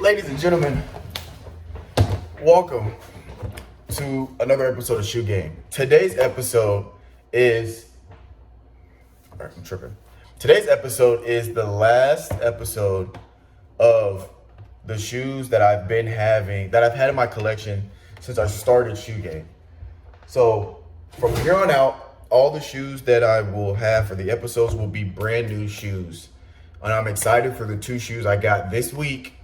Ladies and gentlemen, welcome to another episode of Shoe Game. Today's episode is, all right, I'm tripping. Today's episode is the last episode of the shoes that I've had in my collection since I started Shoe Game. So from here on out, all the shoes that I will have for the episodes will be brand new shoes. And I'm excited for the two shoes I got this week.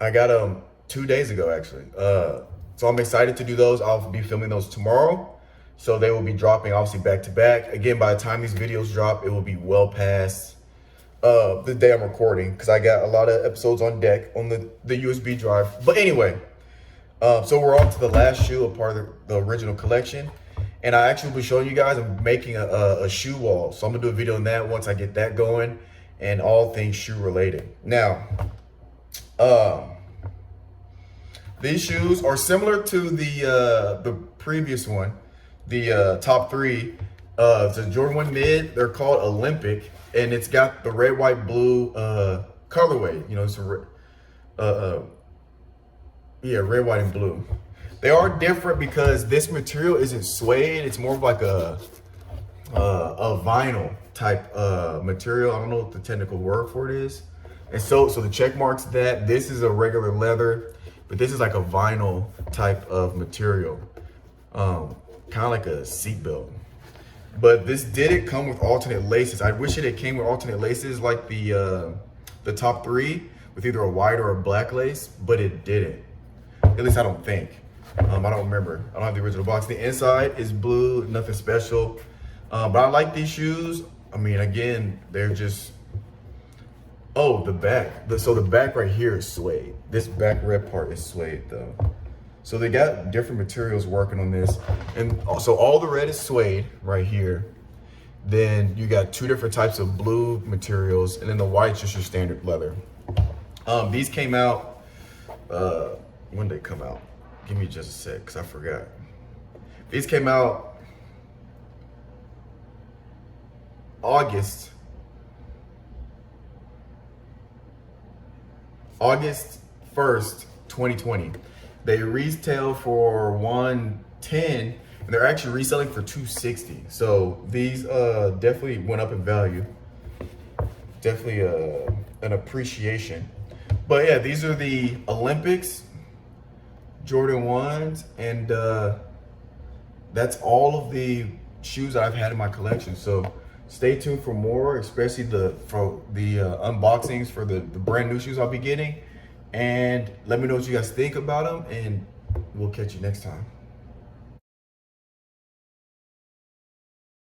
I got them 2 days ago, actually. So I'm excited to do those. I'll be filming those tomorrow. So they will be dropping obviously back to back. Again, by the time these videos drop, it will be well past the day I'm recording, because I got a lot of episodes on deck on the USB drive. But anyway, so we're on to the last shoe, a part of the original collection. And I actually will be showing you guys, I'm making a shoe wall. So I'm gonna do a video on that once I get that going, and all things shoe related. Now, these shoes are similar to the previous one, the top three. It's a Jordan 1 mid. They're called Olympic, and it's got the red, white, blue colorway. You know, it's red, white, and blue. They are different because this material isn't suede. It's more of like a vinyl type material. I don't know what the technical word for it is. And so the check marks that this is a regular leather, but this is like a vinyl type of material, kind of like a seatbelt. But this didn't come with alternate laces. I wish it had came with alternate laces like the top three, with either a white or a black lace, but it didn't. At least I don't think. I don't remember. I don't have the original box. The inside is blue, nothing special. But I like these shoes. I mean, again, they're just, oh, the back. So the back right here is suede. This back red part is suede though. So they got different materials working on this. And so all the red is suede right here. Then you got two different types of blue materials, and then the white's just your standard leather. These came out, when did they come out? Give me just a sec, because I forgot. These came out August 1st, 2020. They retail for $110, and they're actually reselling for $260. So these definitely went up in value. Definitely an appreciation. But yeah, these are the Olympics, Jordan 1s, and that's all of the shoes that I've had in my collection. So stay tuned for more, especially for the unboxings for the brand new shoes I'll be getting. And let me know what you guys think about them, and we'll catch you next time.